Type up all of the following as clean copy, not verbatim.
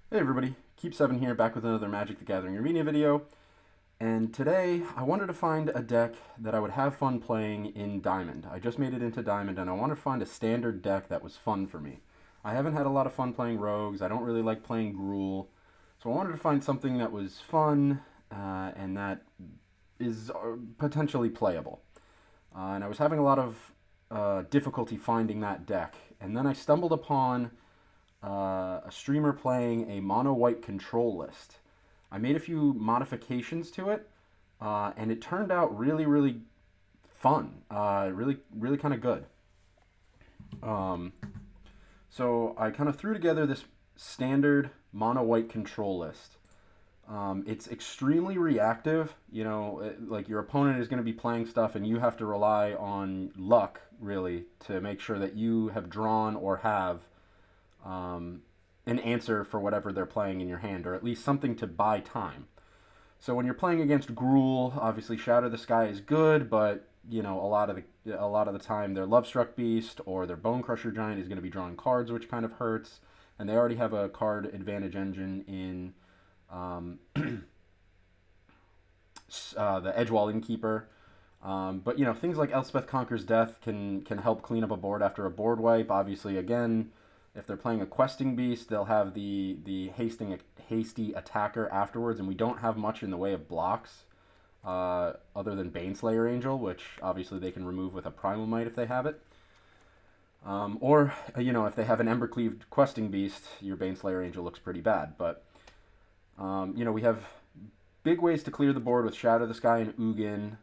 Hey everybody, Keep7 here, back with another Magic the Gathering Arena video. And today, I wanted to find a deck that I would have fun playing in Diamond. I just made it into Diamond, and I wanted to find a standard deck that was fun for me. I haven't had a lot of fun playing Rogues, I don't really like playing Gruul, so I wanted to find something that was fun, and that is potentially playable. And I was having a lot of difficulty finding that deck, and then I stumbled upon a streamer playing a mono white control list. I made a few modifications to it, and it turned out really, really fun. Really kind of good. Um, so I kind of threw together this standard mono white control list. It's extremely reactive. Like your opponent is going to be playing stuff, and you have to rely on luck, really, to make sure that you have drawn or have an answer for whatever they're playing in your hand, or at least something to buy time. So when you're playing against Gruul, obviously Shatter the Sky is good, but a lot of the time their Lovestruck Beast or their Bone Crusher Giant is going to be drawing cards, which kind of hurts. And they already have a card advantage engine in the Edgewall Innkeeper. But things like Elspeth Conquers Death can help clean up a board after a board wipe. Obviously, again, if they're playing a questing beast, they'll have the hasty attacker afterwards, and we don't have much in the way of blocks other than Baneslayer Angel, which obviously they can remove with a Primal Might if they have it. Or if they have an Embercleaved questing beast, your Baneslayer Angel looks pretty bad. But we have big ways to clear the board with Shatter the Sky and Ugin.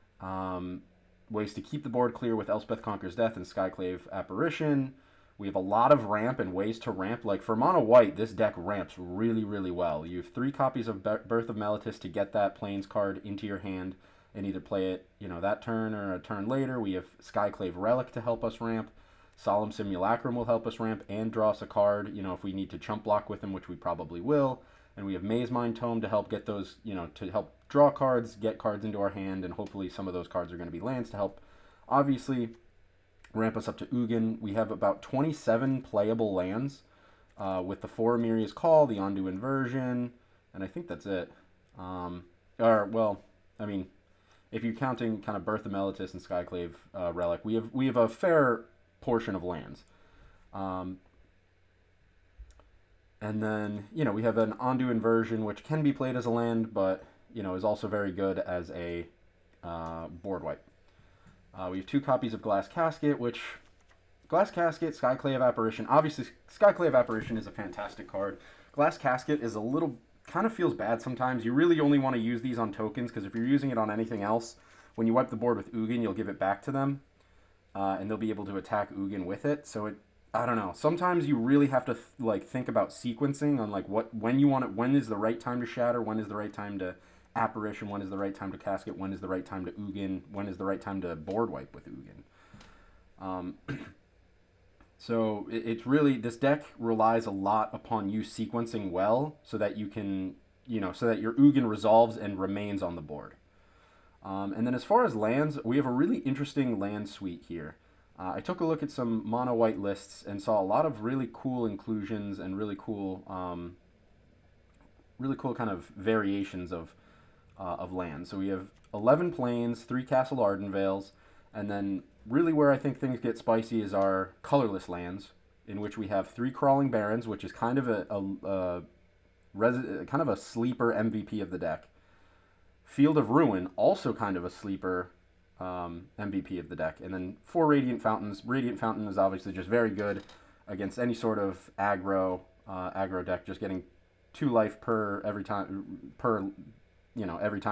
Ways to keep the board clear with Elspeth Conquers Death and Skyclave Apparition. We have a lot of ramp and ways to ramp. Like for mono white, this deck ramps really, really well. You have 3 copies of Birth of Meletis to get that Plains card into your hand and either play it, that turn or a turn later. We have Skyclave Relic to help us ramp. Solemn Simulacrum will help us ramp and draw us a card, if we need to chump block with them, which we probably will. And we have Maze Mind Tome to help get those, to help draw cards, get cards into our hand, and hopefully some of those cards are going to be lands to help, obviously, ramp us up to Ugin. We have about 27 playable lands with the 4 Amiria's Call, the Ondu Inversion, and I think that's it. If you're counting kind of Birth of Meletis and Skyclave Relic, we have a fair portion of lands. And then, we have an Ondu Inversion, which can be played as a land, but, is also very good as a board wipe. We have 2 copies of Glass Casket, which Glass Casket, Skyclave Apparition. Obviously, Skyclave Apparition is a fantastic card. Glass Casket is a little, kind of feels bad sometimes. You really only want to use these on tokens, because if you're using it on anything else, when you wipe the board with Ugin, you'll give it back to them, and they'll be able to attack Ugin with it. So I don't know. Sometimes you really have to think about sequencing on when you want it. When is the right time to Shatter? When is the right time to Apparition? When is the right time to Casket? When is the right time to Ugin? When is the right time to board wipe with Ugin? So it's really, this deck relies a lot upon you sequencing well, so that you can, so that your Ugin resolves and remains on the board. And then as far as lands, we have a really interesting land suite here. I took a look at some mono white lists and saw a lot of really cool inclusions and really cool kind of variations of land. So we have 11 plains, 3 Castle Ardenvales, and then really where I think things get spicy is our colorless lands, in which we have 3 Crawling Barrens, which is kind of a sleeper MVP of the deck. Field of Ruin, also kind of a sleeper MVP of the deck, and then 4 Radiant Fountains. Radiant Fountain is obviously just very good against any sort of aggro deck, just getting 2 life every time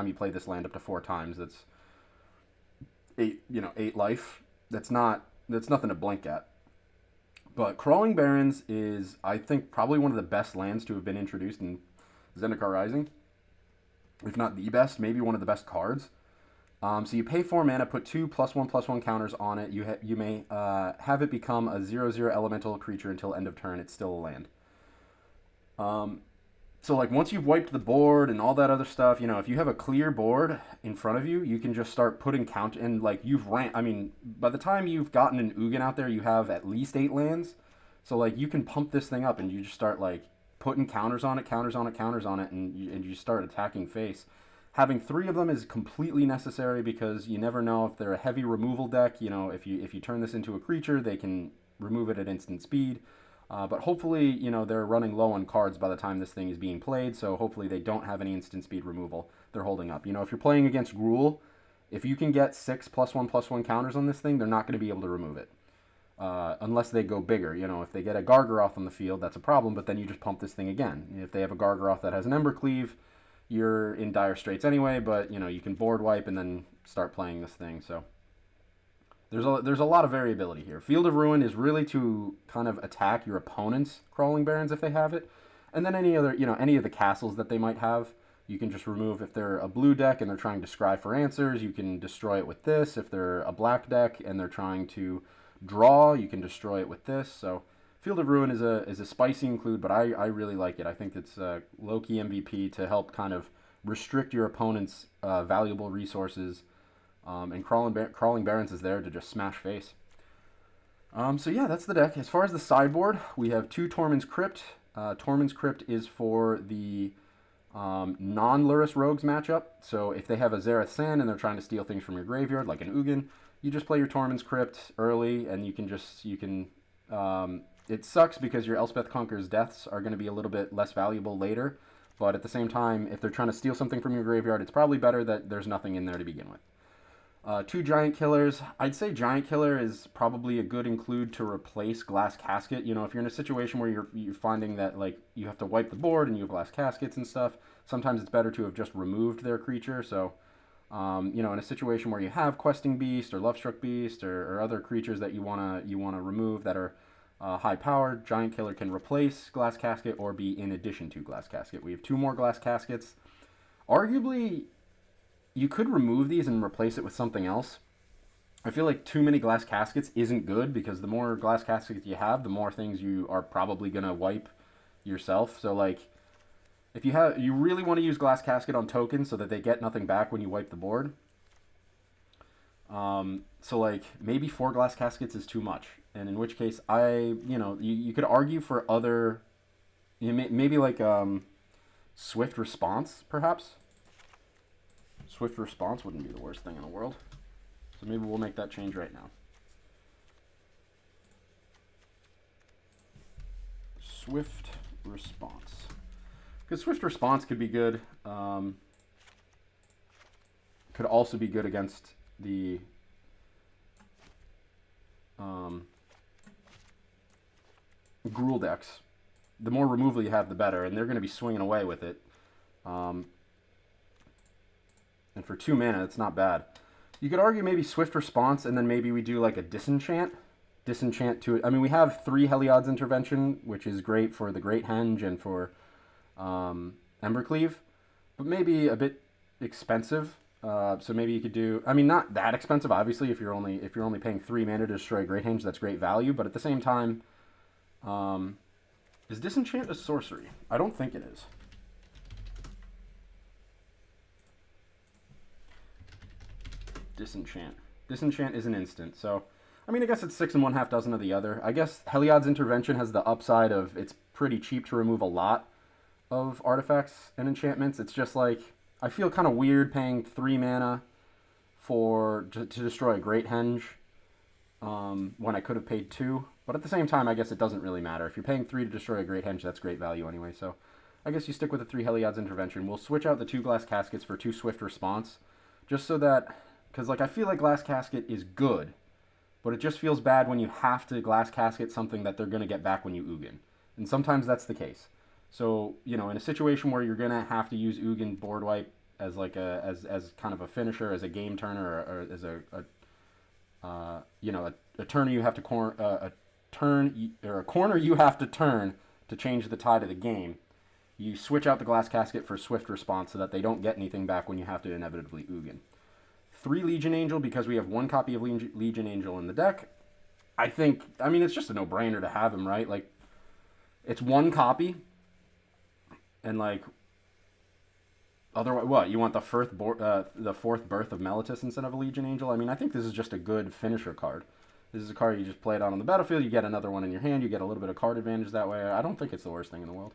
you play this land up to 4 times. That's 8 life. That's nothing to blink at. But Crawling Barrens is, I think, probably one of the best lands to have been introduced in Zendikar Rising. If not the best, maybe one of the best cards. So you pay 4 mana, put 2 +1/+1 counters on it. You may have it become a 0/0 elemental creature until end of turn. It's still a land. So once you've wiped the board and all that other stuff, if you have a clear board in front of you, you can just start putting count, and you've by the time you've gotten an Ugin out there, you have at least 8 lands. So you can pump this thing up, and you just start putting counters on it, counters on it, counters on it, and you start attacking face. Having 3 of them is completely necessary because you never know if they're a heavy removal deck. You know, if you turn this into a creature, they can remove it at instant speed. But hopefully, you know, they're running low on cards by the time this thing is being played, so hopefully they don't have any instant speed removal they're holding up. You know, if you're playing against Gruul, if you can get 6 +1/+1 counters on this thing, they're not going to be able to remove it. Unless they go bigger. You know, if they get a Gargaroth on the field, that's a problem, but then you just pump this thing again. If they have a Gargaroth that has an Embercleave, you're in dire straits anyway, but, you know, you can board wipe and then start playing this thing, so... There's a lot of variability here. Field of Ruin is really to kind of attack your opponent's Crawling Barrens if they have it. And then any other, you know, any of the castles that they might have, you can just remove. If they're a blue deck and they're trying to scry for answers, you can destroy it with this. If they're a black deck and they're trying to draw, you can destroy it with this. So Field of Ruin is a spicy include, but I really like it. I think it's a low-key MVP to help kind of restrict your opponent's valuable resources. And Crawling Barrens is there to just smash face. So yeah, that's the deck. As far as the sideboard, we have 2 Tormund's Crypt. Tormund's Crypt is for the non-Lurrus Rogues matchup. So if they have a Zareth San and they're trying to steal things from your graveyard, like an Ugin, you just play your Tormund's Crypt early, and it sucks because your Elspeth Conqueror's Deaths are going to be a little bit less valuable later. But at the same time, if they're trying to steal something from your graveyard, it's probably better that there's nothing in there to begin with. 2 Giant Killers. I'd say Giant Killer is probably a good include to replace Glass Casket. You know, if you're in a situation where you're finding that, like, you have to wipe the board and you have Glass Caskets and stuff, sometimes it's better to have just removed their creature. So, you know, in a situation where you have Questing Beast or Lovestruck Beast or other creatures that you wanna remove that are high powered, Giant Killer can replace Glass Casket or be in addition to Glass Casket. We have 2 more Glass Caskets. Arguably, you could remove these and replace it with something else. I feel like too many Glass Caskets isn't good because the more Glass Caskets you have, the more things you are probably going to wipe yourself. So, like, if you really want to use Glass Casket on tokens so that they get nothing back when you wipe the board. So, like, maybe 4 Glass Caskets is too much. And in which case, you could argue for other, maybe like Swift Response, perhaps. Swift Response wouldn't be the worst thing in the world. So maybe we'll make that change right now. Swift Response. Because Swift Response could be good. Could also be good against the Gruul decks. The more removal you have, the better. And they're going to be swinging away with it. And for 2 mana, it's not bad. You could argue maybe Swift Response, and then maybe we do like a Disenchant. Disenchant to it. I mean, we have 3 Heliod's Intervention, which is great for the Great Henge and for Embercleave, but maybe a bit expensive. So maybe you could do. I mean, not that expensive, obviously. If you're only paying 3 mana to destroy Great Henge, that's great value. But at the same time, is Disenchant a sorcery? I don't think it is. Disenchant. Disenchant is an instant, so I mean, I guess it's 6 and 1/2 dozen of the other. I guess Heliod's Intervention has the upside of it's pretty cheap to remove a lot of artifacts and enchantments. It's just like I feel kind of weird paying 3 mana to destroy a Great Henge when I could have paid 2. But at the same time, I guess it doesn't really matter. If you're paying 3 to destroy a Great Henge, that's great value anyway. So I guess you stick with the 3 Heliod's Intervention. We'll switch out the 2 Glass Caskets for 2 Swift Response, just so that. Because, like, I feel like Glass Casket is good, but it just feels bad when you have to Glass Casket something that they're going to get back when you Ugin. And sometimes that's the case. So, you know, in a situation where you're going to have to use Ugin board wipe as, like, as kind of a finisher, as a game turner, or as a turner you have to a corner you have to turn to change the tide of the game, you switch out the Glass Casket for Swift Response so that they don't get anything back when you have to inevitably Ugin. 3 Legion Angel, because we have 1 copy of Legion Angel in the deck. I mean, it's just a no-brainer to have him, right? Like, it's 1 copy, and, like, otherwise, what? You want the 4th Birth of Meletis instead of a Legion Angel? I mean, I think this is just a good finisher card. This is a card you just play it out on the battlefield, you get another one in your hand, you get a little bit of card advantage that way. I don't think it's the worst thing in the world.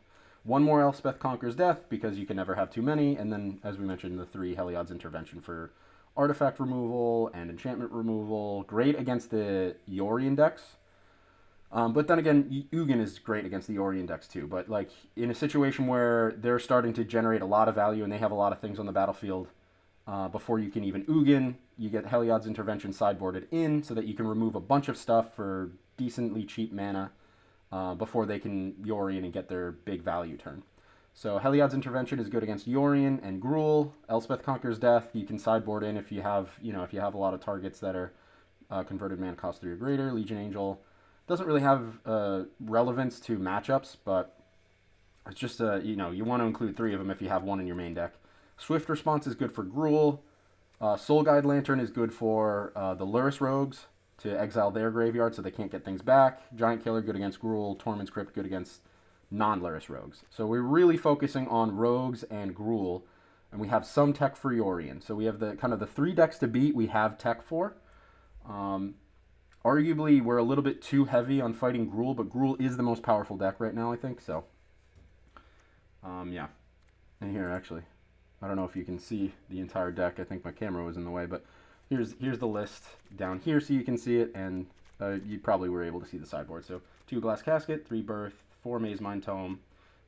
one more Elspeth Conquers Death because you can never have too many, and then, as we mentioned, the 3 Heliod's Intervention for artifact removal and enchantment removal. Great against the Yorion decks. But then again, Ugin is great against the Yorion decks too. But like in a situation where they're starting to generate a lot of value and they have a lot of things on the battlefield, before you can even Ugin, you get Heliod's Intervention sideboarded in so that you can remove a bunch of stuff for decently cheap mana before they can Yorion and get their big value turn. So Heliod's Intervention is good against Yorion and Gruul. Elspeth Conquers Death you can sideboard in if you have a lot of targets that are converted mana cost 3 or greater. Legion Angel doesn't really have relevance to matchups, but it's just you want to include 3 of them if you have one in your main deck. Swift Response is good for Gruul. Soul Guide Lantern is good for the Lurrus Rogues to exile their graveyard so they can't get things back. Giant Killer good against Gruul. Torment's Crypt good against non-Lurrus Rogues. So we're really focusing on Rogues and Gruul, and we have some tech for Yorion. So we have the kind of the 3 decks to beat we have tech for. Arguably, we're a little bit too heavy on fighting Gruul, but Gruul is the most powerful deck right now, I think. So, yeah. And here, actually, I don't know if you can see the entire deck. I think my camera was in the way, but here's the list down here so you can see it, and you probably were able to see the sideboard. So, 2 Glass Casket, 3 Birth, 4 Maze Mind Tome,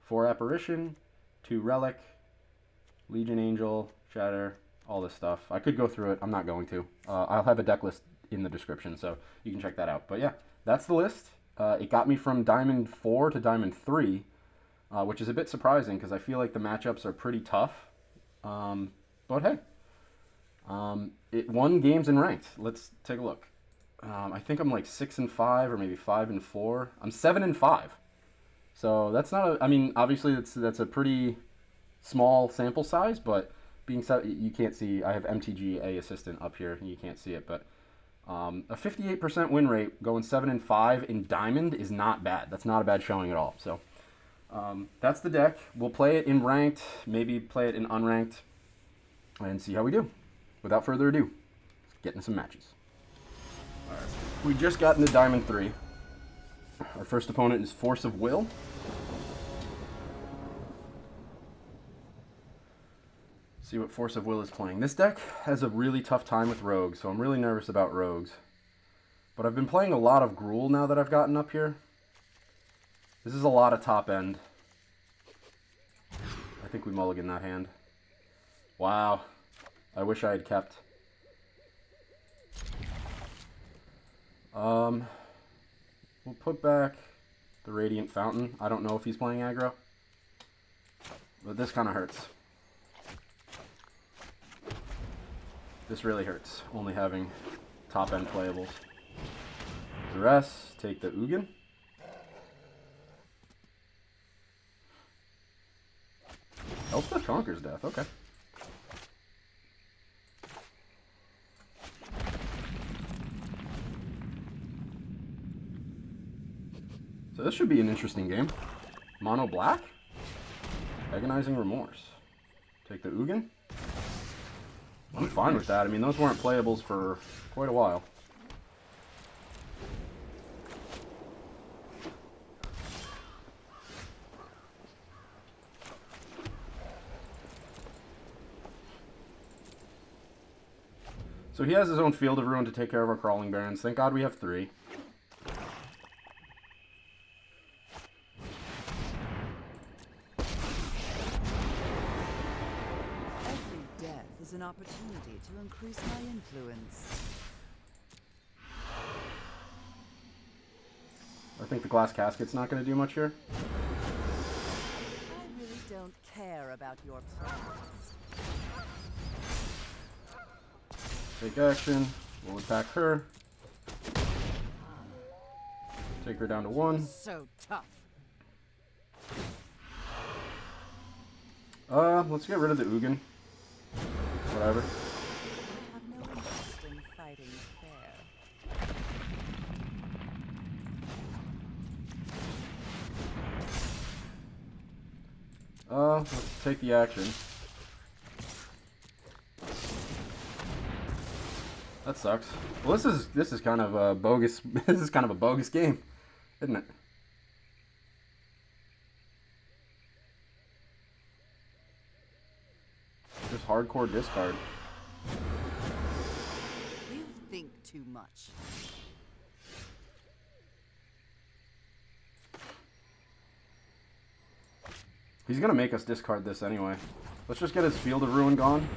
4 Apparition, 2 Relic, Legion Angel, Shatter, all this stuff. I could go through it. I'm not going to. I'll have a deck list in the description, so you can check that out. But yeah, that's the list. It got me from Diamond 4 to Diamond 3, which is a bit surprising because I feel like the matchups are pretty tough. But hey, it won games in ranked. Let's take a look. I think I'm like 6-5 or maybe 5-4. I'm 7-5. So that's not a, I mean, obviously that's a pretty small sample size, but being said, you can't see, I have MTG A Assistant up here, and you can't see it, but a 58% win rate going 7-5 in Diamond is not bad. That's not a bad showing at all. So that's the deck. We'll play it in ranked, maybe play it in unranked, and see how we do. Without further ado, let's get into some matches. All right. We just got into Diamond 3. Our first opponent is Force of Will. See what Force of Will is playing. This deck has a really tough time with Rogues, so I'm really nervous about Rogues. But I've been playing a lot of Gruul now that I've gotten up here. This is a lot of top end. I think we mulligan that hand. Wow. I wish I had kept. We'll put back the Radiant Fountain. I don't know if he's playing aggro, but this kind of hurts. This really hurts, only having top-end playables. Duress, take the Ugin. Elspeth Conquers Death, okay. So this should be an interesting game. Mono black? Agonizing Remorse. Take the Ugin. I'm fine with that. I mean, those weren't playables for quite a while. So he has his own Field of Ruin to take care of our Crawling Barrens. Thank God we have 3. An opportunity to increase my influence. I think the Glass Casket's not going to do much here. I really don't care about your plans. Take action. We'll attack her. Take her down to 1. So tough. Let's get rid of the Ugin. Whatever. I have no interest in fighting fair. Let's take the action. That sucks. Well, this is kind of a bogus. This is kind of a bogus game, isn't it? hardcore discard. You think too much. He's gonna make us discard this anyway. Let's just get his Field of Ruin gone.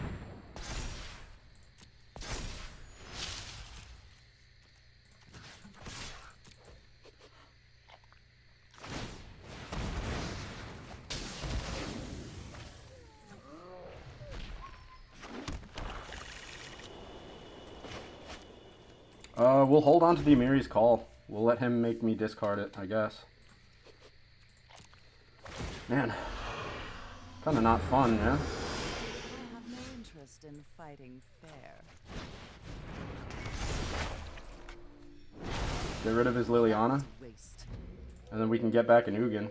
We'll hold on to the Amiri's Call. We'll let him make me discard it, I guess. Man, kind of not fun, yeah? I have no interest in fighting fair. Get rid of his Liliana, Waste. and then we can get back an Ugin.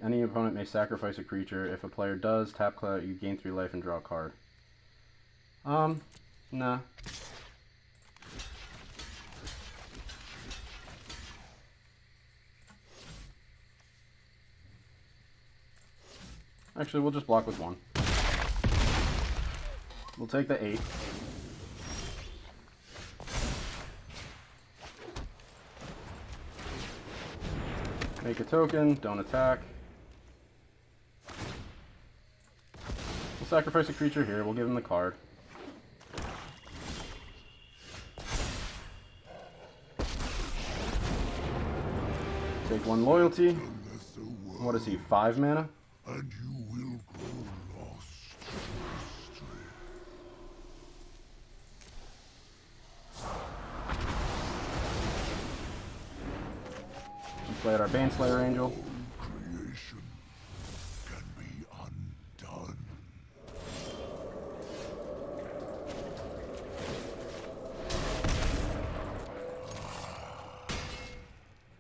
Any opponent may sacrifice a creature. If a player does, tap cloud, you gain 3 life and draw a card. Nah. Actually, we'll just block with 1. We'll take the 8. Make a token, don't attack. We'll sacrifice a creature here, we'll give him the card. Take 1 loyalty. What is he, 5 mana? And you will grow lost to history. We played our Baneslayer Angel. Creation can be undone.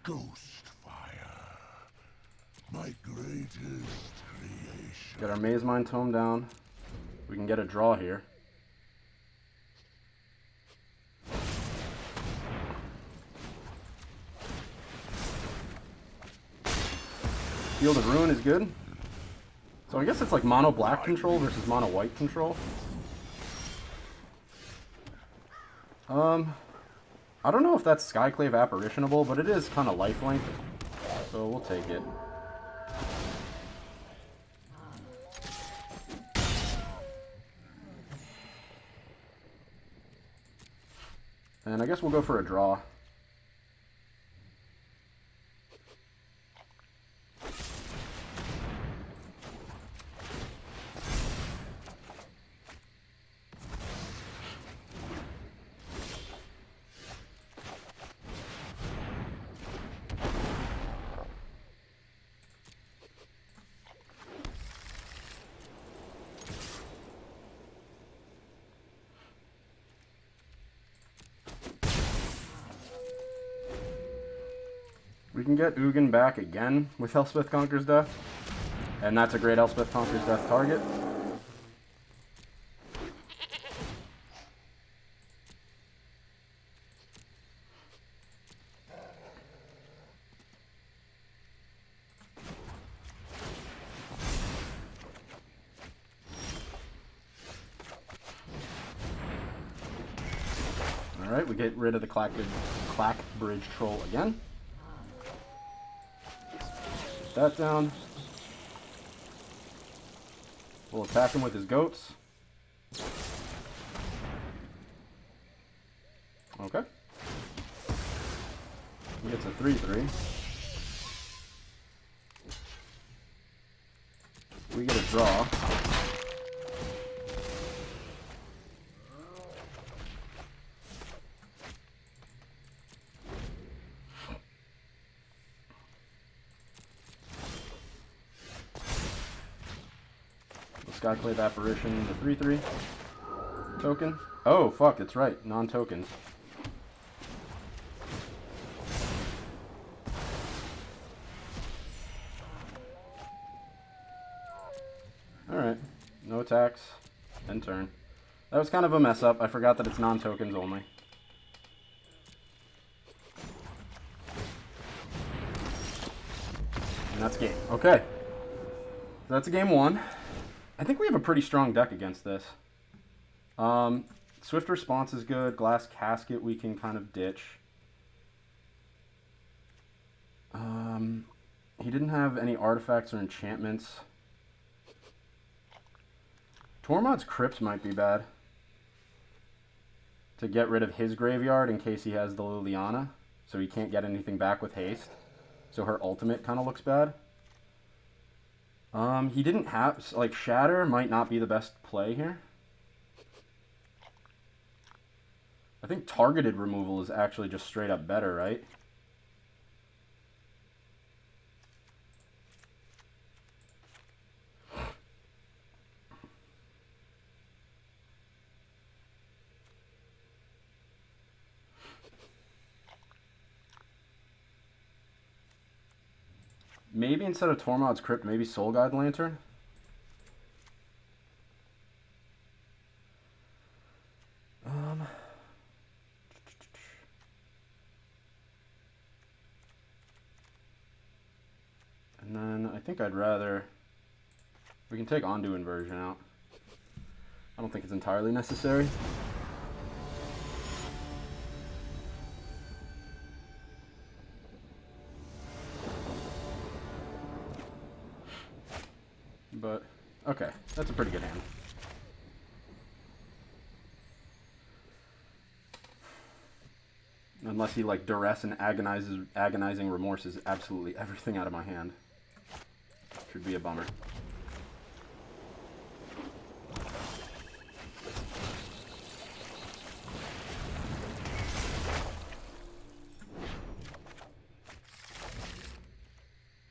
Ghost fire, my greatest creation. Get our Maze Mind Tome down. We can get a draw here. Field of Ruin is good. So I guess it's like mono black control versus mono white control. I don't know if that's Skyclave apparitionable, but it is kind of lifelink. So we'll take it. And I guess we'll go for a draw. We can get Ugin back again with Elspeth Conquers Death. And that's a great Elspeth Conquers Death target. Alright, we get rid of the Clackbridge Troll again. That down. We'll attack him with his goats. Okay. He gets a 3/3. We get a draw. Skyclave Apparition, the 3/3 token. Oh, fuck, it's right. Non-tokens. Alright. No attacks. End turn. That was kind of a mess up. I forgot that it's non-tokens only. that's game. Okay. That's a game 1. I think we have a pretty strong deck against this. Swift Response is good. Glass Casket we can kind of ditch. He didn't have any artifacts or enchantments. Tormod's Crypt might be bad. To get rid of his graveyard in case he has the Liliana. So he can't get anything back with haste. So her ultimate kind of looks bad. He didn't have... Like, Shatter might not be the best play here. I think targeted removal is actually just straight up better, right? Maybe instead of Tormod's Crypt, maybe Soul Guide Lantern? And then I think I'd rather... We can take Ondu Inversion out. I don't think it's entirely necessary. But, okay, that's a pretty good hand. Unless he, like, Duress and Agonizing Remorse is absolutely everything out of my hand. Should be a bummer.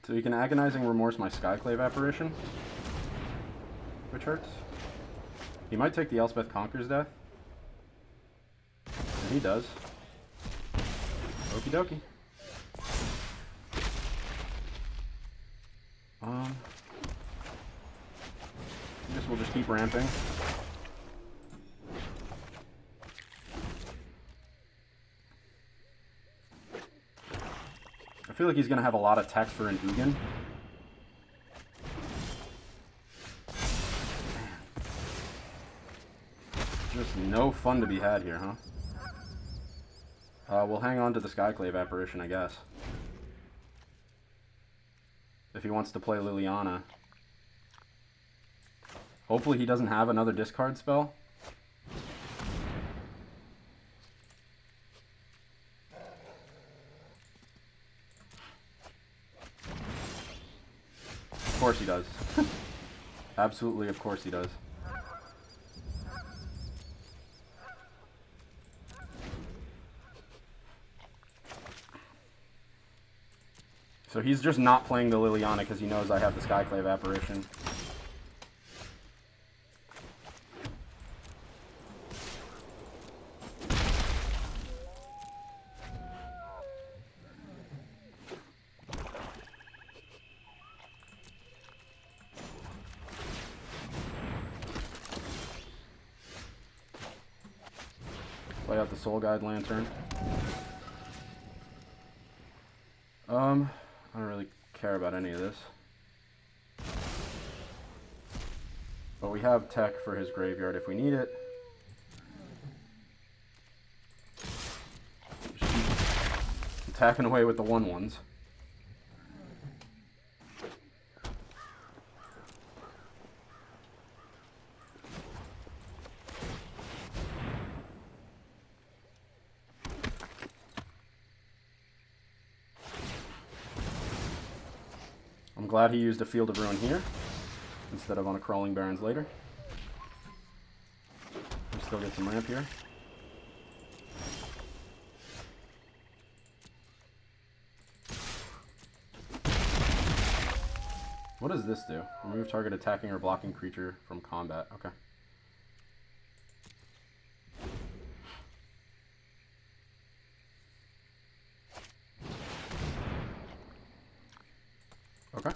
So you can Agonizing Remorse my Skyclave Apparition, which hurts. He might take the Elspeth Conquers Death. And he does. Okie dokie. I guess we'll just keep ramping. I feel like he's going to have a lot of tech for an Ugin. Just no fun to be had here, huh? We'll hang on to the Skyclave Apparition, I guess. If he wants to play Liliana. Hopefully he doesn't have another discard spell. Of course he does. Absolutely, of course he does. So he's just not playing the Liliana because he knows I have the Skyclave Apparition. Play out the Soul Guide Lantern. I don't really care about any of this. But we have tech for his graveyard if we need it. Just keep attacking away with the 1/1s. I'm glad he used a Field of Ruin here, instead of on a Crawling Barrens later. We still get some ramp here. What does this do? Remove target attacking or blocking creature from combat. Okay. Okay.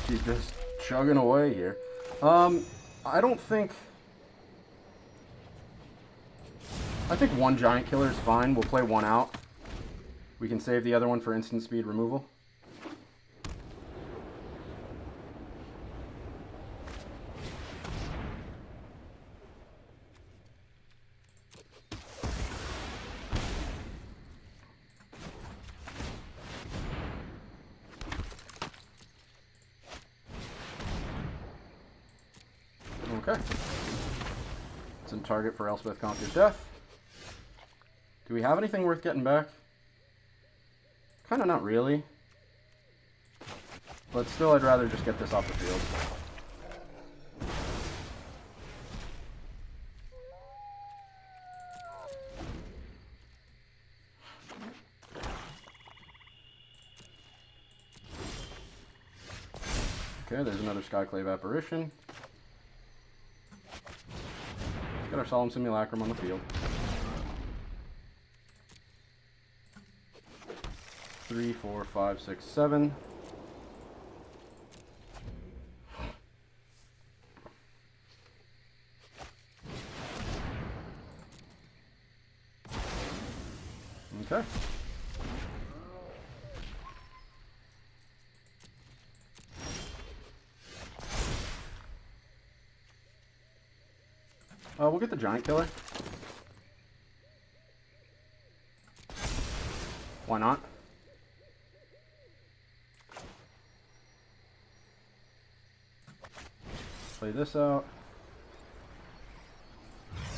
Keep this chugging away here. I don't think... I think one giant killer is fine. We'll play one out. We can save the other one for instant speed removal. Okay. Some target for Elspeth Conquers Death. Do we have anything worth getting back? Kind of not really. But still, I'd rather just get this off the field. Okay, there's another Skyclave Apparition. Let's get our Solemn Simulacrum on the field. 3, 4, 5, 6, 7. Okay. We'll get the Giant Killer. Why not? Play this out.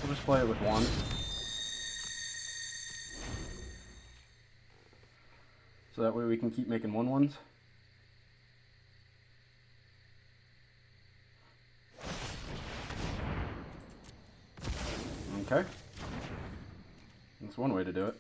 We'll just play it with one. So that way we can keep making 1/1s. Okay. That's one way to do it.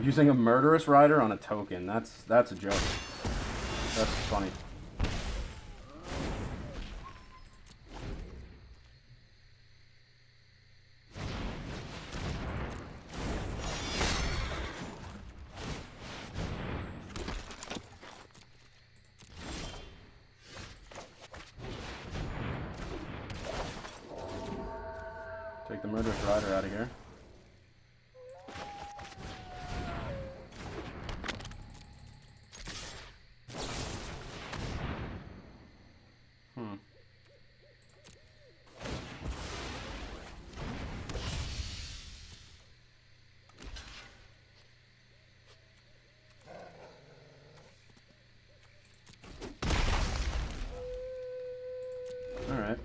Using a Murderous Rider on a token. That's a joke. That's funny. Take the Murderous Rider out of here. Alright.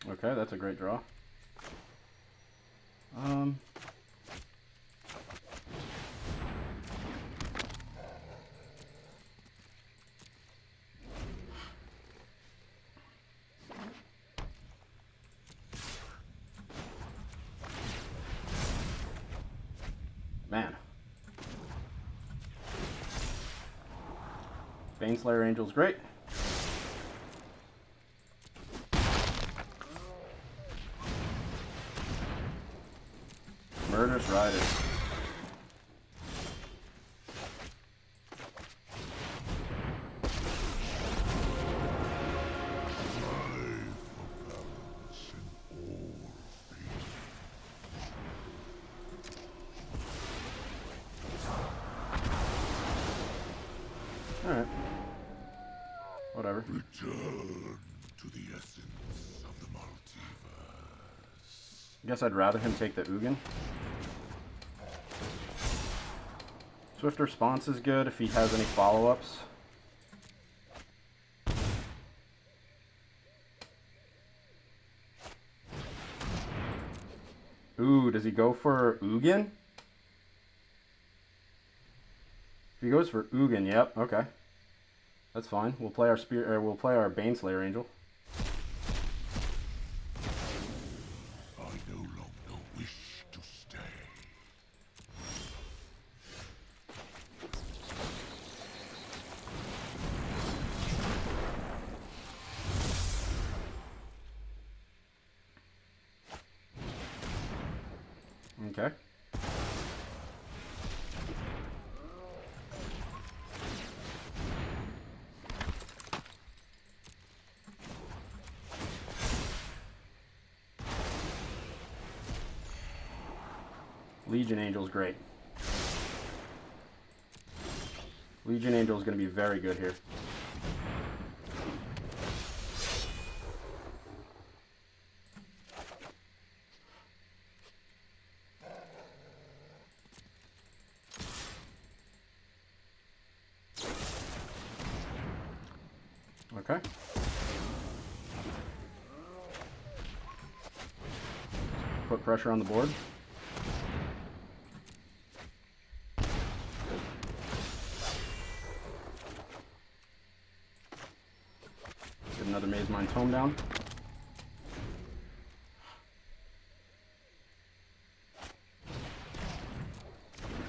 Okay, that's a great draw. Man. Baneslayer Angel's great. Murderous Rider. Alright. Whatever. Return to the essence of the multiverse. I guess I'd rather him take the Ugin. Swift Response is good if he has any follow-ups. Ooh, does he go for Ugin? If he goes for Ugin, yep, okay. That's fine. We'll play our we'll play our Baneslayer Angel. I no longer wish to stay. Okay. Legion Angel's great. Legion Angel is going to be very good here. Okay. Put pressure on the board. Get another Maze Mine Tome down.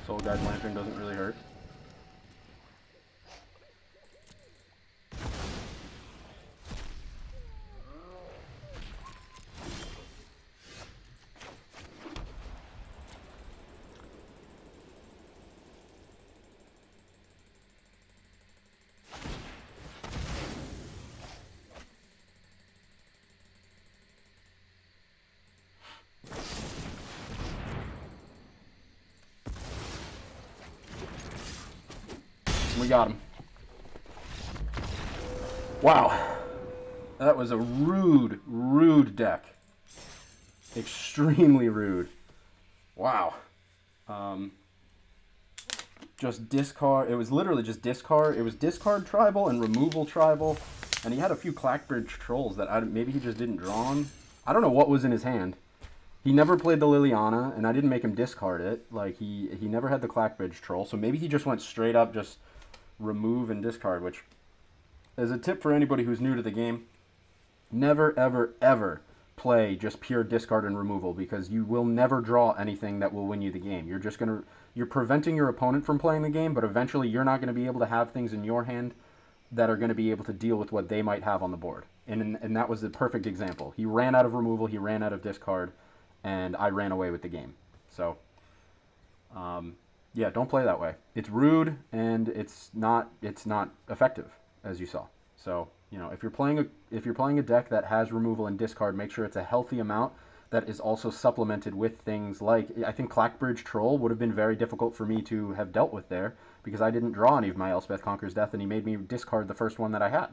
Soul Guide Lantern doesn't really hurt. We got him. Wow. That was a rude, rude deck. Extremely rude. Wow. Just discard. It was literally just discard. It was discard tribal and removal tribal. And he had a few Clackbridge trolls that maybe he just didn't draw on. I don't know what was in his hand. He never played the Liliana, and I didn't make him discard it. Like, he never had the Clackbridge troll. So maybe he just went straight up just remove and discard, which is a tip for anybody who's new to the game. Never, ever, ever play just pure discard and removal, because you will never draw anything that will win you the game. You're preventing your opponent from playing the game, but eventually you're not going to be able to have things in your hand that are going to be able to deal with what they might have on the board. And that was the perfect example. He ran out of removal, he ran out of discard, and I ran away with the game. So, yeah, don't play that way. It's rude, and it's not effective, as you saw. So, you know, if you're playing a deck that has removal and discard, make sure it's a healthy amount that is also supplemented with things like, I think Clackbridge Troll would have been very difficult for me to have dealt with there, because I didn't draw any of my Elspeth Conquers Death, and he made me discard the first one that I had.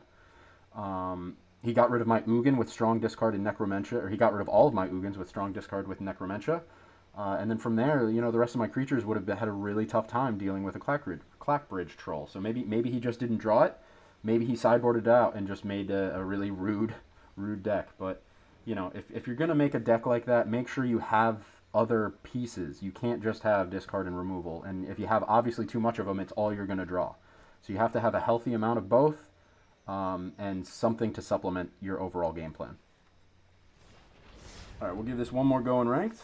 He got rid of my Ugin with strong discard and Necromentia, or he got rid of all of my Ugins with strong discard with Necromentia. And then from there, you know, the rest of my creatures would have had a really tough time dealing with a Clackbridge Troll. So maybe he just didn't draw it. Maybe he sideboarded it out and just made a really rude deck. But, you know, if you're going to make a deck like that, make sure you have other pieces. You can't just have discard and removal. And if you have obviously too much of them, it's all you're going to draw. So you have to have a healthy amount of both, and something to supplement your overall game plan. All right, we'll give this one more go in ranked.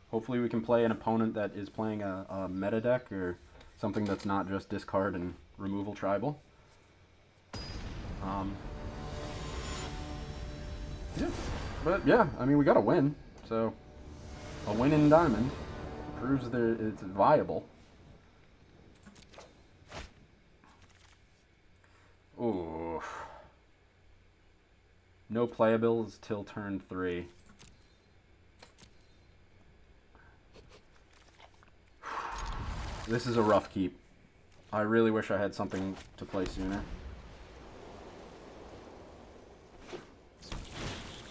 Hopefully we can play an opponent that is playing a meta deck, or something that's not just discard and removal tribal. Yeah, but yeah, I mean, we got to win. So a win in Diamond proves that it's viable. Ooh. No playables till turn 3. This is a rough keep. I really wish I had something to play sooner.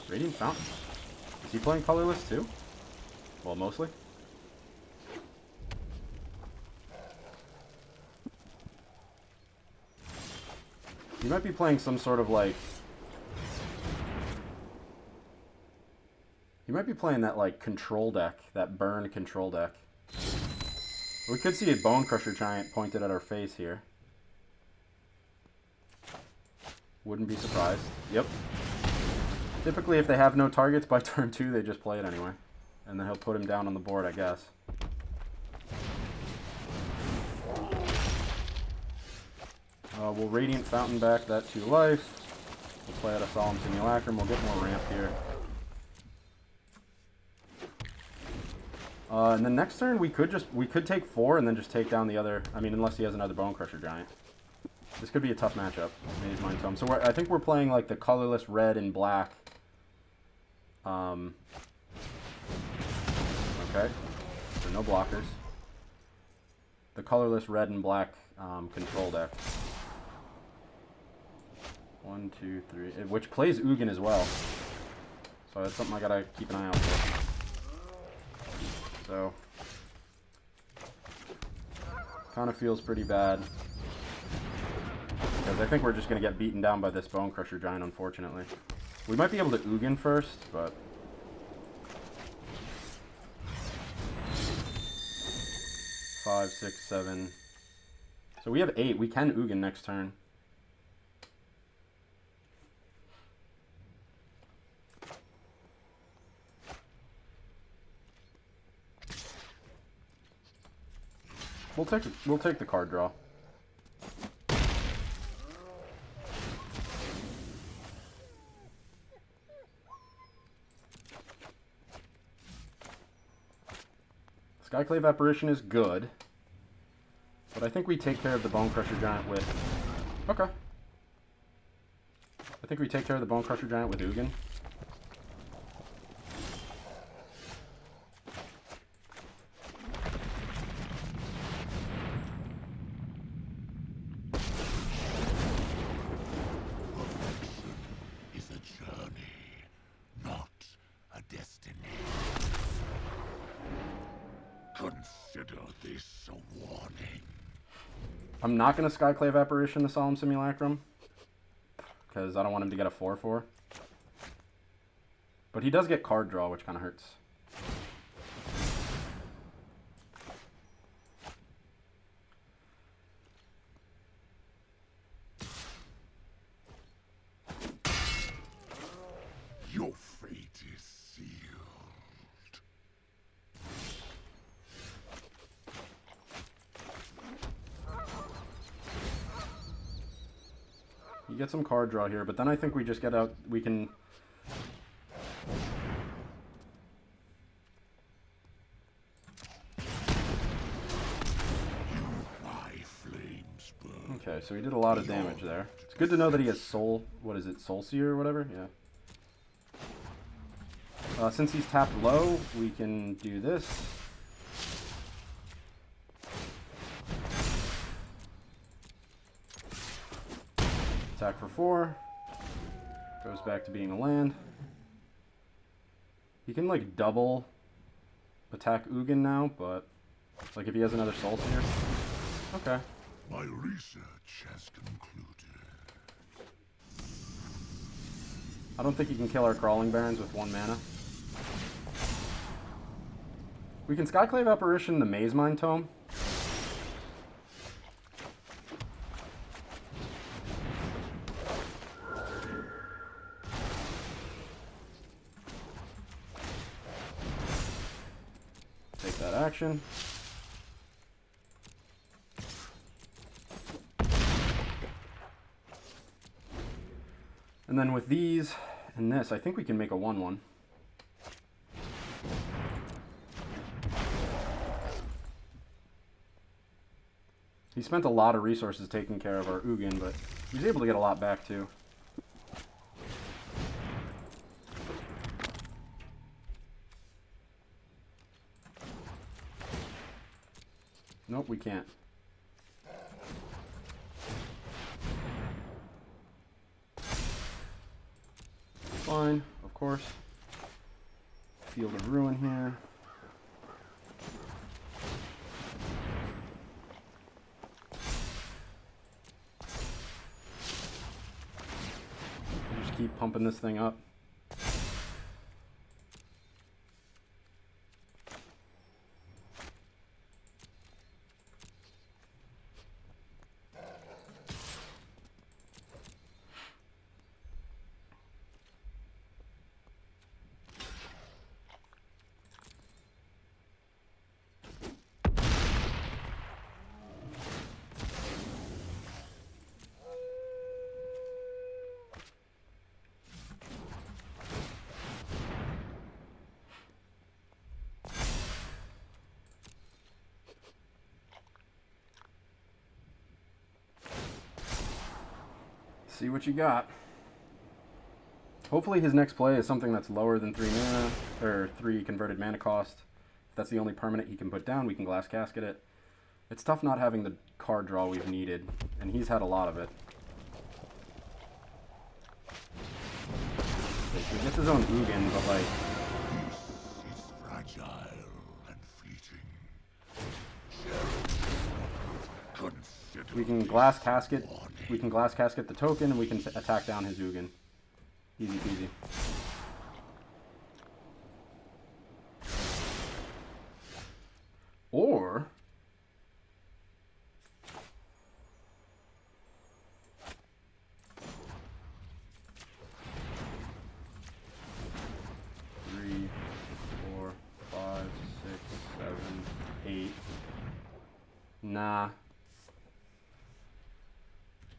Radiant Fountain. Is he playing colorless too? Well, mostly. He might be playing some sort of like... He might be playing that like control deck, that burn control deck. We could see a Bone Crusher Giant pointed at our face here. Wouldn't be surprised. Yep. Typically, if they have no targets by turn 2, they just play it anyway. And then he'll put him down on the board, I guess. We'll Radiant Fountain back that 2 life. We'll play out a Solemn Simulacrum. We'll get more ramp here. And then next turn, we could take 4 and then just take down the other... I mean, unless he has another Bone Crusher Giant. This could be a tough matchup. Maze Mind Tome. So I think we're playing like the colorless red and black. Okay. So no blockers. The colorless red and black control deck. 1, 2, 3. Which plays Ugin as well. So that's something I gotta keep an eye out for. So. Kind of feels pretty bad. Because I think we're just going to get beaten down by this Bone Crusher Giant, unfortunately. We might be able to Ugin first, but... 5, 6, 7. So we have 8. We can Ugin next turn. We'll take the card draw. Skyclave Apparition is good, but I think we take care of the Bone Crusher Giant with... Okay. I think we take care of the Bone Crusher Giant with Ugin. Is a journey, not a destiny. Consider this a warning. I'm not going to Skyclave Apparition the Solemn Simulacrum, because I don't want him to get a 4/4. But he does get card draw, which kind of hurts. Your fate is sealed. You get some card draw here, but then I think we just get out, we can... Okay, so he did a lot of damage there. It's good to know that he has Soul, what is it, Soul Seer or whatever? Yeah. Since he's tapped low, we can do this. Attack for 4. Goes back to being a land. He can, like, double attack Ugin now, but, like, if he has another Soul Seer. Okay. My research has concluded. I don't think he can kill our Crawling Barrens with 1 mana. We can Skyclave Apparition the Maze Mind Tome. Take that action. And then with these and this, I think we can make a 1/1. He spent a lot of resources taking care of our Ugin, but he was able to get a lot back too. Nope, we can't. Fine, of course. Field of Ruin here. Just keep pumping this thing up. see what you got. Hopefully his next play is something that's lower than 3 mana, or 3 converted mana cost. If that's the only permanent he can put down, we can Glass Casket it. It's tough not having the card draw we've needed, and he's had a lot of it. He gets his own Ugin, but like... Peace is fragile and fleeting. Consider We can Glass Casket. We can Glass Casket the token, and we can attack down his Ugin. Easy peasy. Or... Nah.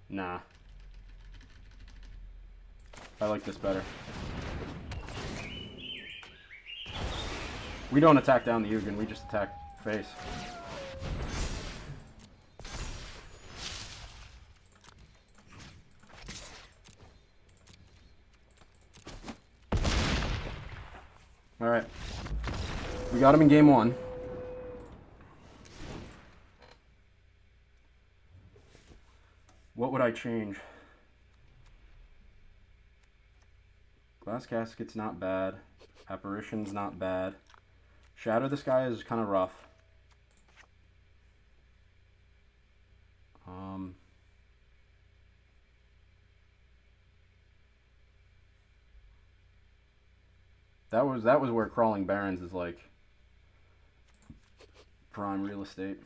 Nah. I like this better. We don't attack down the Ugin, we just attack face. Alright. We got him in game 1. What would I change? Glass Casket's not bad. Apparition's not bad. Shatter the Sky is kind of rough. That was where Crawling Barrens is like prime real estate.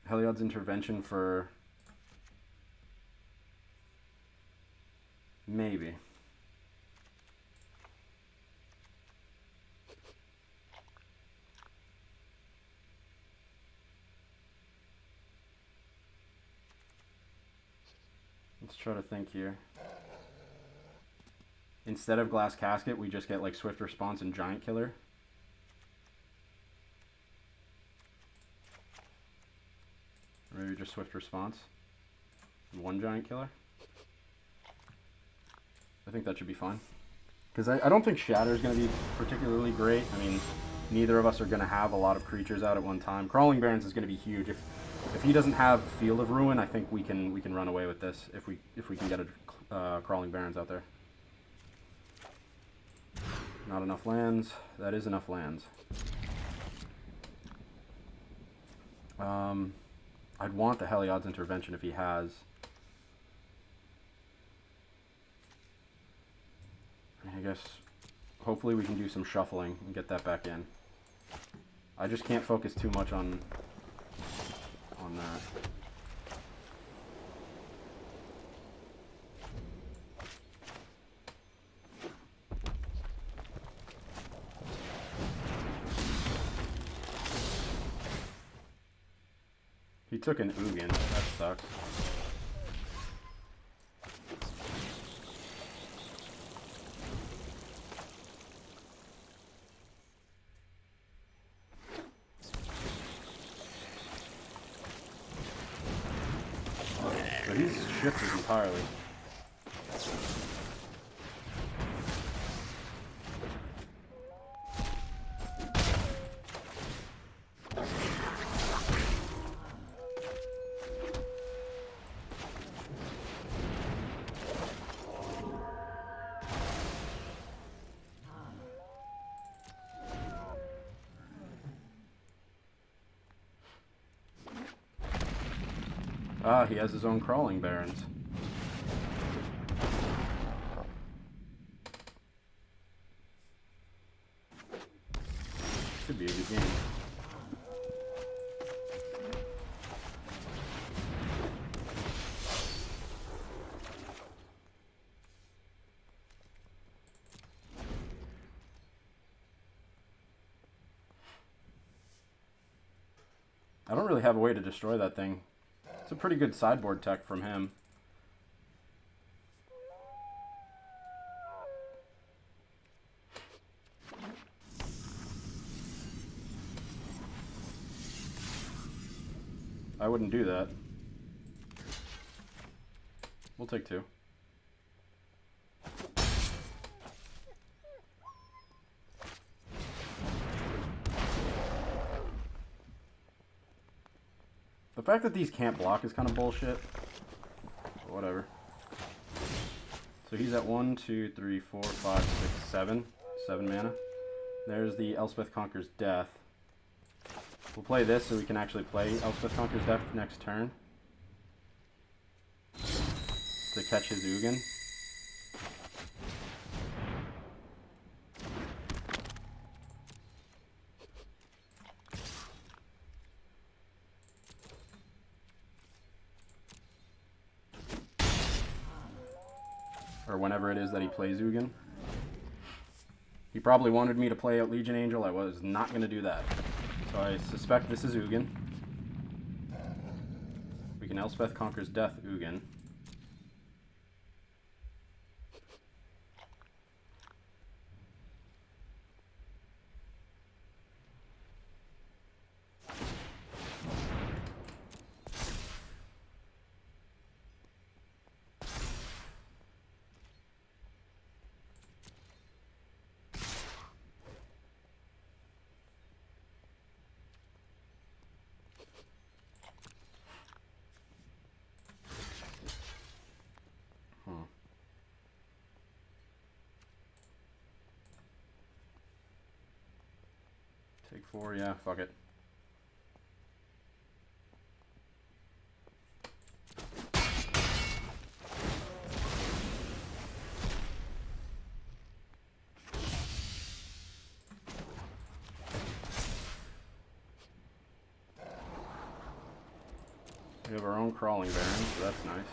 Heliod's Intervention for maybe. Let's try to think here. Instead of Glass Casket, we just get like Swift Response and Giant Killer. Maybe just Swift Response. And 1 Giant Killer. I think that should be fine. Because I don't think Shatter is going to be particularly great. I mean, neither of us are going to have a lot of creatures out at one time. Crawling Barrens is going to be huge. If he doesn't have Field of Ruin, I think we can run away with this if we can get a Crawling Barrens out there. Not enough lands. That is enough lands. I'd want the Heliod's Intervention if he has. I guess hopefully we can do some shuffling and get that back in. I just can't focus too much on that. He took an Ugin. That sucks. So he's shifted entirely. Ah, he has his own Crawling Barrens. Could be a good game. I don't really have a way to destroy that thing. It's a pretty good sideboard tech from him. I wouldn't do that. We'll take 2. The fact that these can't block is kind of bullshit. But whatever. So he's at 1, 2, 3, 4, 5, 6, 7. 7 mana. There's the Elspeth Conquers Death. We'll play this so we can actually play Elspeth Conquers Death next turn. To catch his Ugin. Or whenever it is that he plays Ugin. He probably wanted me to play out Legion Angel. I was not going to do that. So I suspect this is Ugin. We can Elspeth Conquers Death Ugin. Take 4, yeah, fuck it. We have our own crawling Barrens, so that's nice.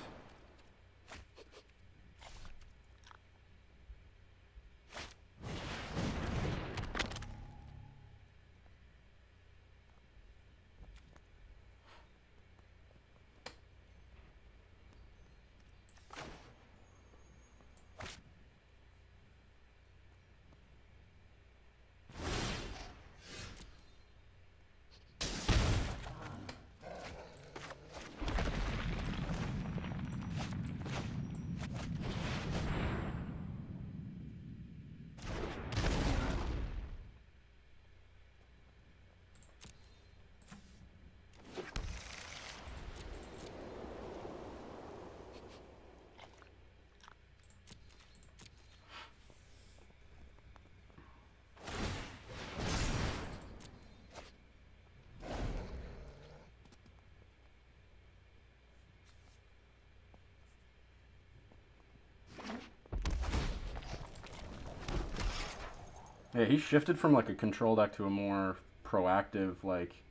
Yeah, he shifted from like a control deck to a more proactive, like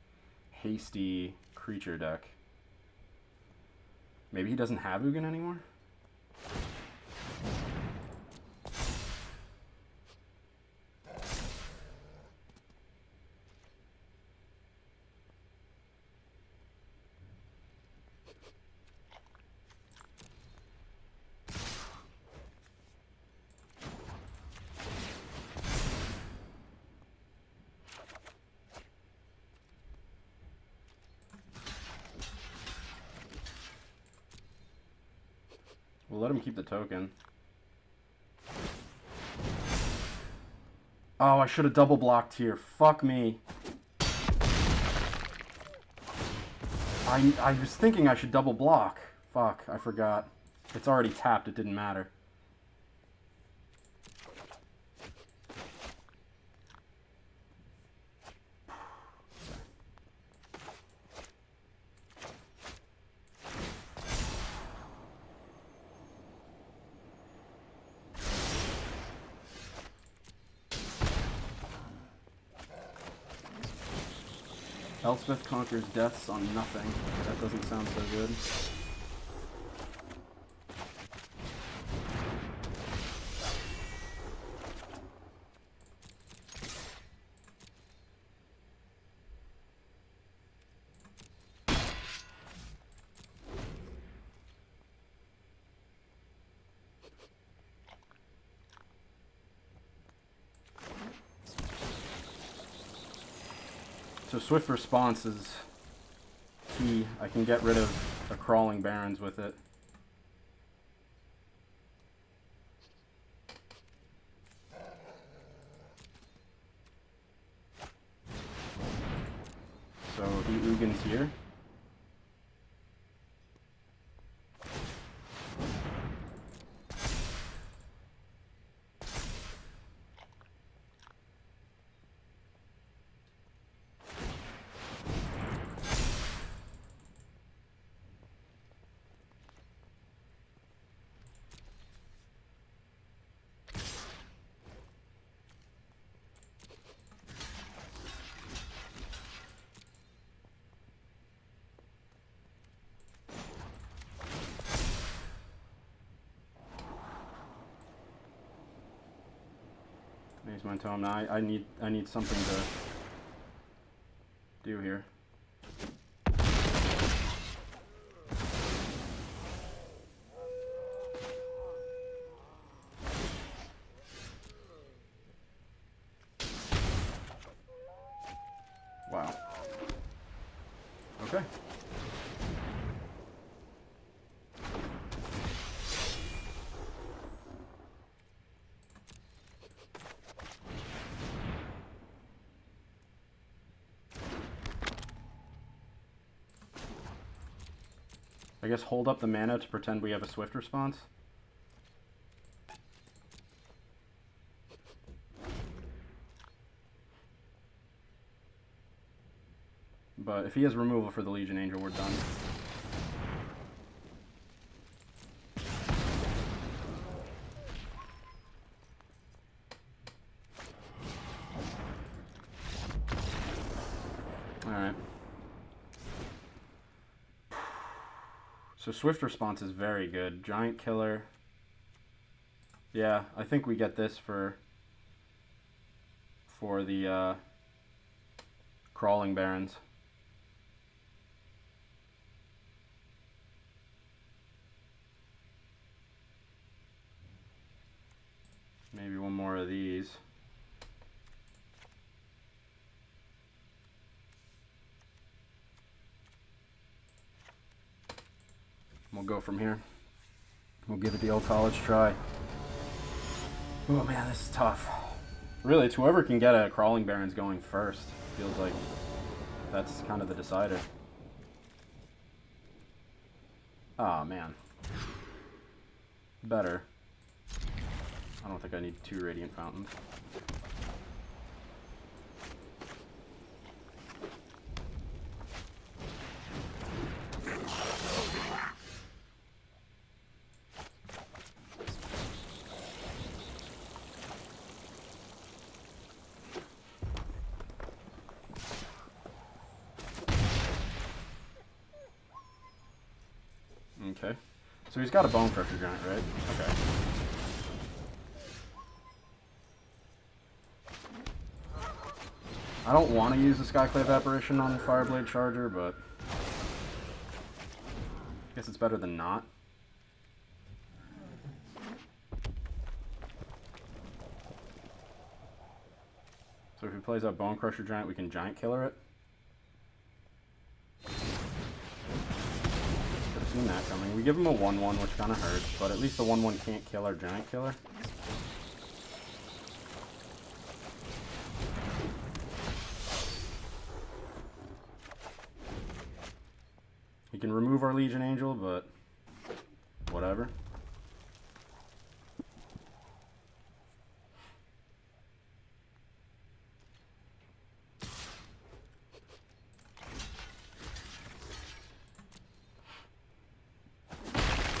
hasty creature deck. Maybe he doesn't have Ugin anymore? We'll let him keep the token. Oh, I should have double blocked here. Fuck me. I was thinking I should double block. Fuck, I forgot. It's already tapped, it didn't matter. Elspeth conquers deaths on nothing. That doesn't sound so good. So swift response is key. I can get rid of a crawling Barrens with it. So he Ugins here. There's my tome. Now I need something to do here. Wow. Okay. I guess hold up the mana to pretend we have a swift response. But if he has removal for the Legion Angel, we're done. Alright. So Swift Response is very good. Giant Killer. Yeah, I think we get this for the Crawling Barrens. Maybe one more of these. We'll go from here. We'll give it the old college try. Oh man, this is tough. Really, it's whoever can get a Crawling Barrens going first. Feels like that's kind of the decider. Ah, man. Better. I don't think I need 2 Radiant Fountains. Okay. So he's got a Bone Crusher Giant, right? Okay. I don't want to use the Skyclave Apparition on the Fireblade Charger, but I guess it's better than not. So if he plays out Bone Crusher Giant, we can Giant Killer it. Seen that coming. We give him a 1/1, which kind of hurts, but at least the 1/1 can't kill our Giant Killer. He can remove our Legion Angel, but whatever.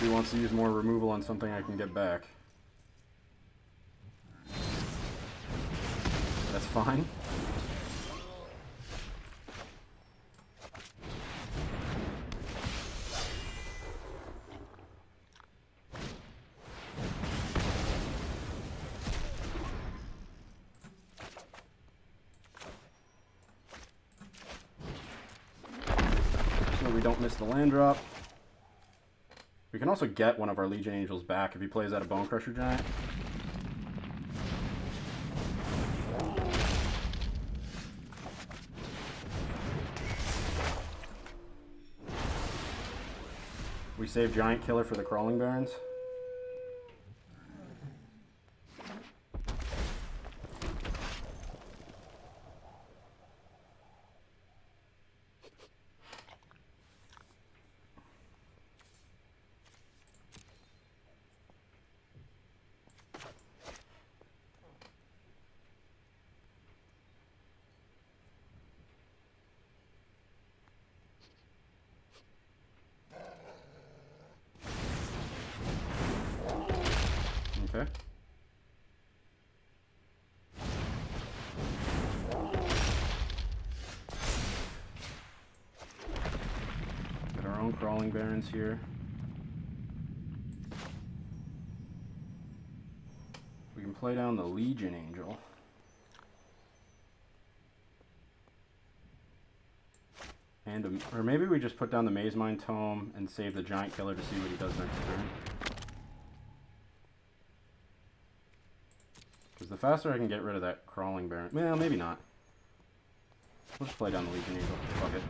He wants to use more removal on something I can get back. That's fine. So we don't miss the land drop. We can also get one of our Legion Angels back if he plays out a Bone Crusher Giant. We save Giant Killer for the Crawling Barrens. Okay. Got our own Crawling Barrens here. We can play down the Legion Angel. And or maybe we just put down the Maze Mine Tome and save the Giant Killer to see what he does next turn. Because the faster I can get rid of that Crawling Baron... Well, maybe not. Let's play down the Legion Angel. Fuck it.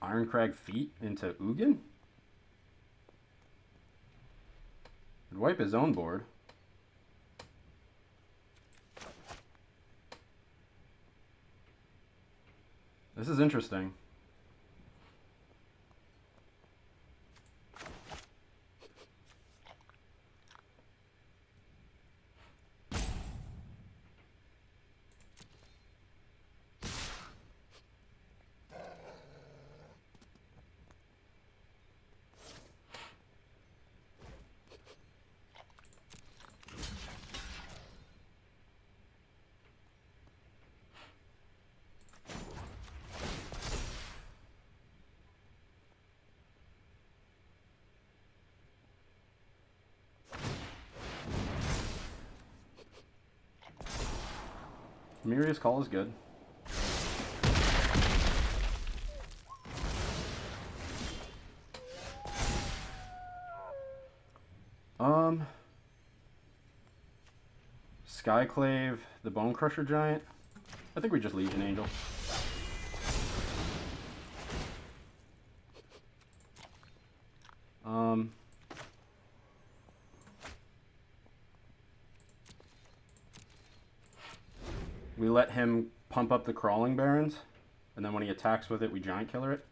Ironcrag Feet into Ugin? Would wipe his own board. This is interesting. Miria's Call is good. Skyclave, the Bone Crusher Giant. I think we just Legion Angel. We let him pump up the Crawling Barrens, and then when he attacks with it, we Giant Killer it.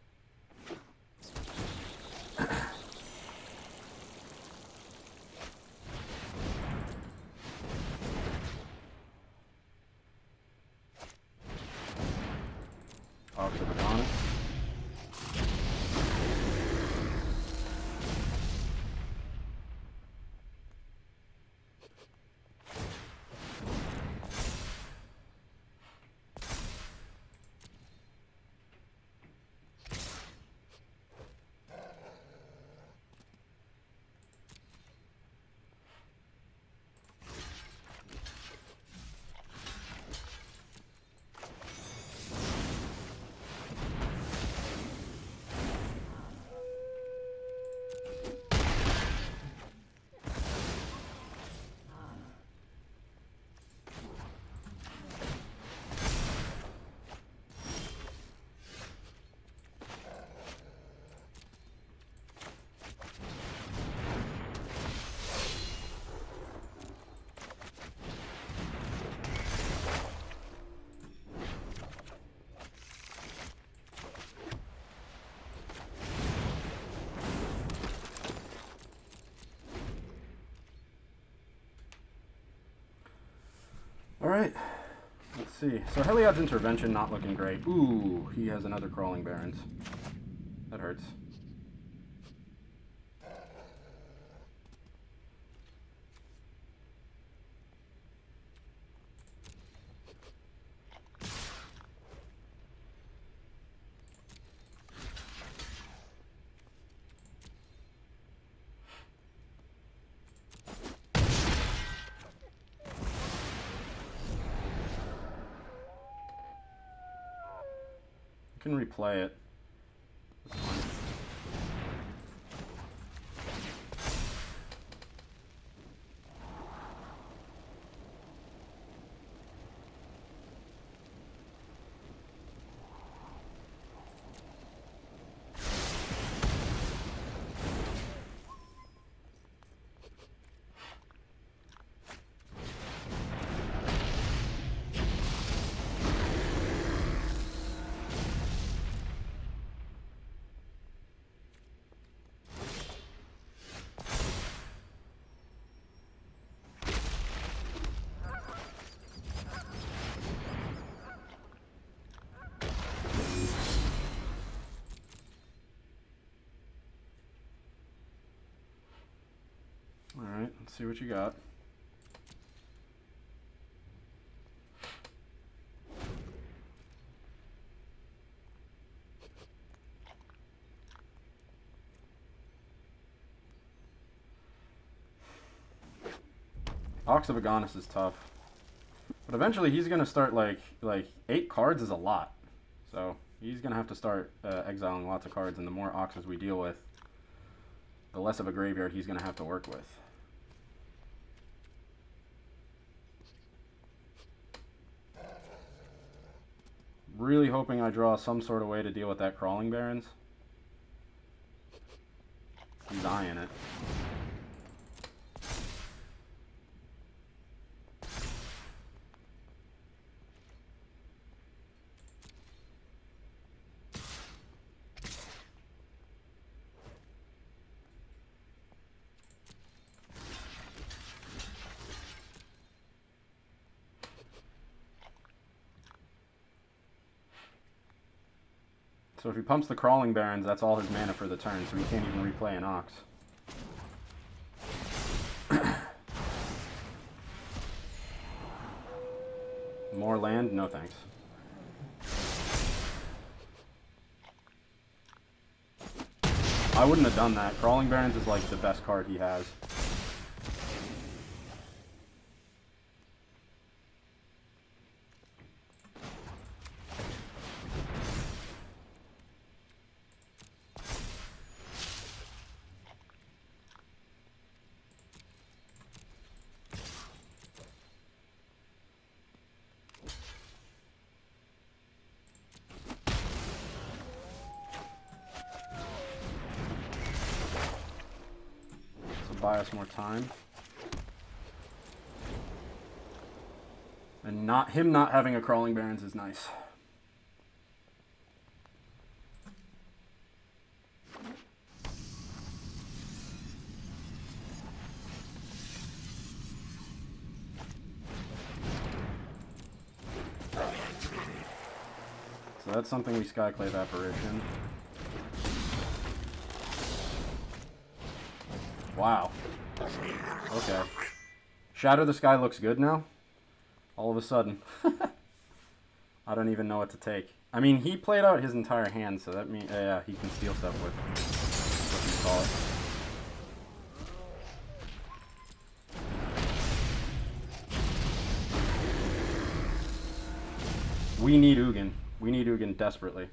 Ox of Adonis. Alright, let's see. So Heliod's Intervention not looking great. Ooh, he has another Crawling Barrens. That hurts. can replay it. That's fine. Alright, let's see what you got. Ox of Agonis is tough. But eventually he's going to start like 8 cards is a lot. So he's going to have to start exiling lots of cards, and the more Oxes we deal with, the less of a graveyard he's going to have to work with. Really hoping I draw some sort of way to deal with that Crawling Barrens. He's eyeing it. So if he pumps the Crawling Barrens, that's all his mana for the turn, so he can't even replay an Ox. More land? No thanks. I wouldn't have done that. Crawling Barrens is like the best card he has. Buy us more time. And him not having a Crawling Barrens is nice. So that's something we Skyclave Apparition. Wow. Okay. Shatter the Sky looks good now. All of a sudden. I don't even know what to take. I mean, he played out his entire hand, so that means yeah, he can steal stuff with what you call it. We need Ugin. We need Ugin desperately.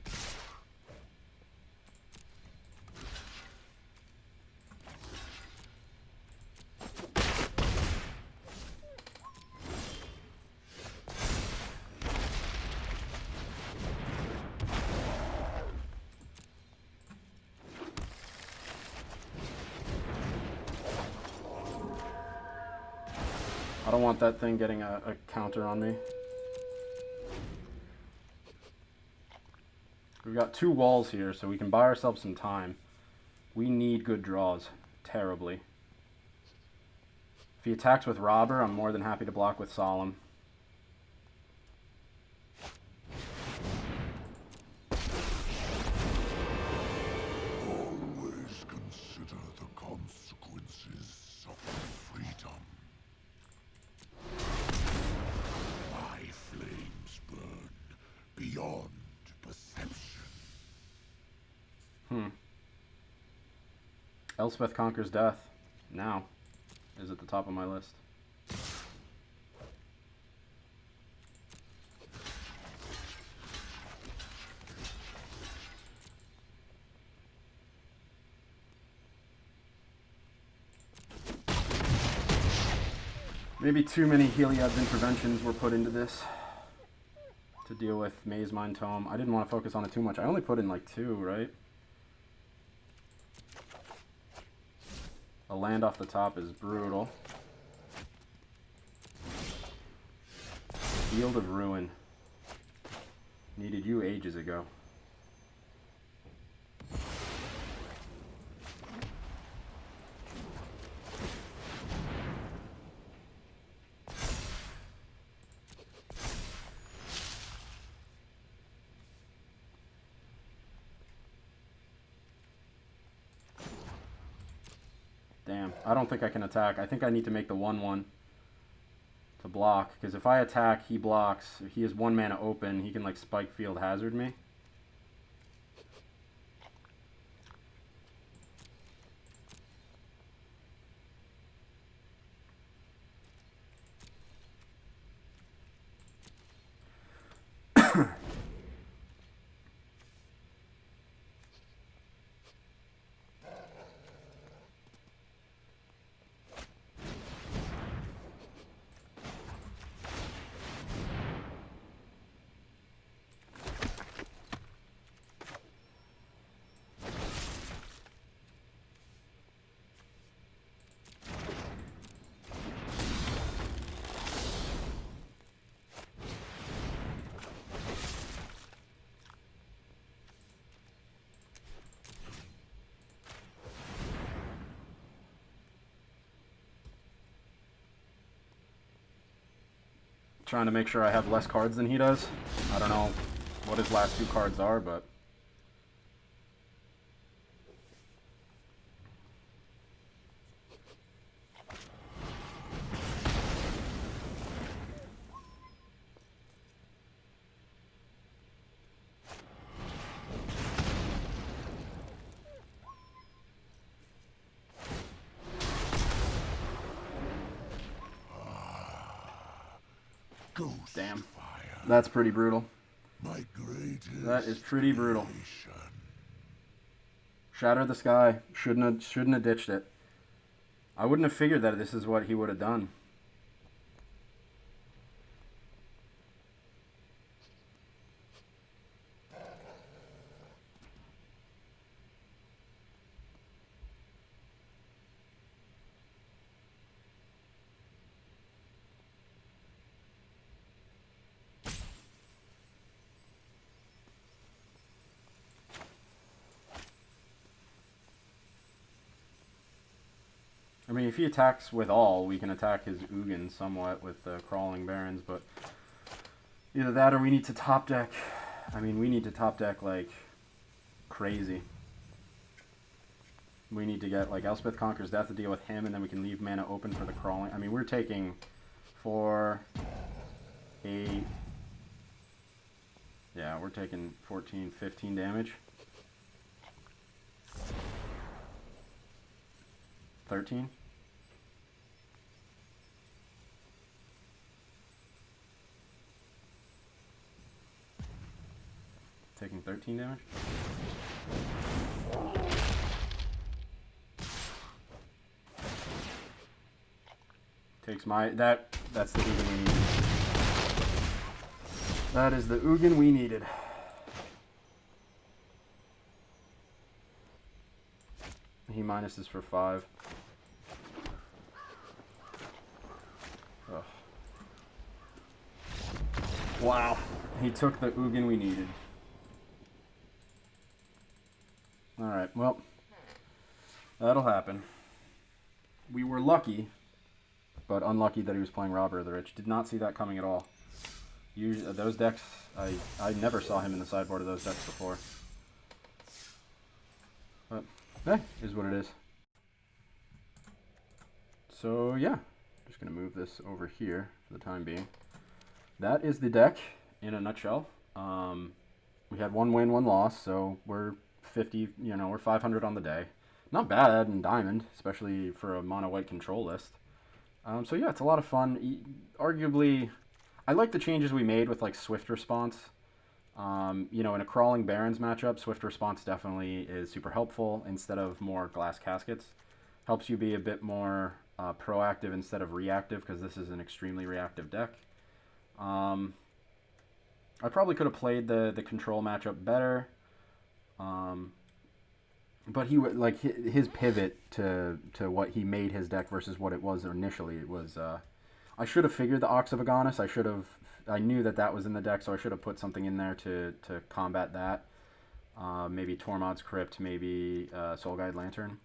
I don't want that thing getting a counter on me. We've got 2 walls here, so we can buy ourselves some time. We need good draws. Terribly. If he attacks with Robber, I'm more than happy to block with Solemn. Always consider the consequences of freedom. My flames burn beyond perception. Elspeth Conquers Death. Now is at the top of my list. Maybe too many Heliod's interventions were put into this to deal with Maze Mind Tome. I didn't want to focus on it too much. I only put in like 2, right? A land off the top is brutal. Field of Ruin. Needed you ages ago. Damn, I don't think I can attack. I think I need to make the 1/1 to block, because if I attack, he blocks. If he has 1 mana open, he can like Spike Field Hazard me. Trying to make sure I have less cards than he does. I don't know what his last 2 cards are, but... Ghost Damn. fire. That's pretty brutal. My greatest That is pretty brutal. creation. Shatter the Sky. Shouldn't have ditched it. I wouldn't have figured that this is what he would have done. I mean, if he attacks with all, we can attack his Ugin somewhat with the Crawling Barrens, but either that or we need to top deck. I mean, we need to top deck like crazy. We need to get like Elspeth Conquers Death to deal with him, and then we can leave mana open for the Crawling. I mean, we're taking 4, 8... Yeah, we're taking 14, 15 damage. 13? Taking 13 damage? Takes my... That's the Ugin we needed. That is the Ugin we needed. He minuses for 5. Ugh. Wow. He took the Ugin we needed. Alright, well, that'll happen. We were lucky, but unlucky that he was playing Robber of the Rich. Did not see that coming at all. Usually, those decks, I never saw him in the sideboard of those decks before. But, hey, is what it is. So, yeah. Just going to move this over here for the time being. That is the deck in a nutshell. We had 1 win, 1 loss, so we're 50, we're 500 on the day. Not bad in Diamond, especially for a mono-white control list. So yeah, it's a lot of fun. Arguably, I like the changes we made with like Swift Response. In a Crawling Barrens matchup, Swift Response definitely is super helpful instead of more Glass Caskets. Helps you be a bit more proactive instead of reactive, because this is an extremely reactive deck. I probably could have played the control matchup better. But he would like his pivot to what he made his deck versus what it was initially. It was I should have figured the Ox of Agonis. I knew that was in the deck, so I should have put something in there to combat that. Maybe Tormod's Crypt, maybe Soul Guide Lantern.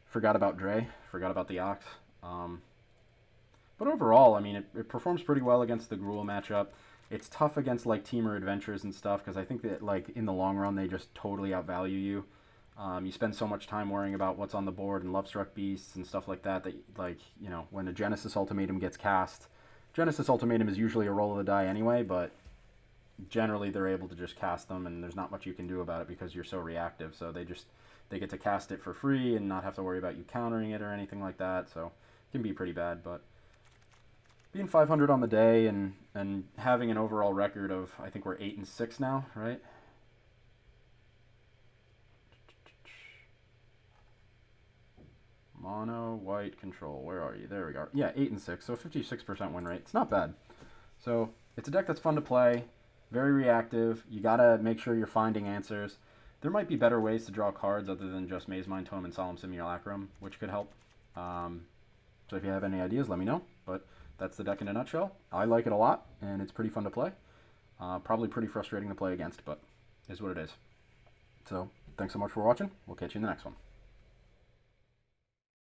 Forgot about Dre, forgot about the Ox. But overall, I mean, it performs pretty well against the Gruul matchup. It's tough against like Teamer Adventures and stuff, because I think that like in the long run they just totally outvalue you. You spend so much time worrying about what's on the board and Lovestruck Beasts and stuff like that, like, you know, when a Genesis Ultimatum gets cast, Genesis Ultimatum is usually a roll of the die anyway, but generally they're able to just cast them, and there's not much you can do about it because you're so reactive. So they get to cast it for free and not have to worry about you countering it or anything like that. So it can be pretty bad, but being 500 on the day and having an overall record of, I think we're 8-6 now, right? Mono, white, control. Where are you? There we go. Yeah, 8-6, so 56% win rate. It's not bad. So it's a deck that's fun to play, very reactive. You gotta make sure you're finding answers. There might be better ways to draw cards other than just Maze Mind Tome and Solemn Simulacrum, which could help. So if you have any ideas, let me know. But that's the deck in a nutshell. I like it a lot, and it's pretty fun to play. Probably pretty frustrating to play against, but is what it is. So thanks so much for watching. We'll catch you in the next one.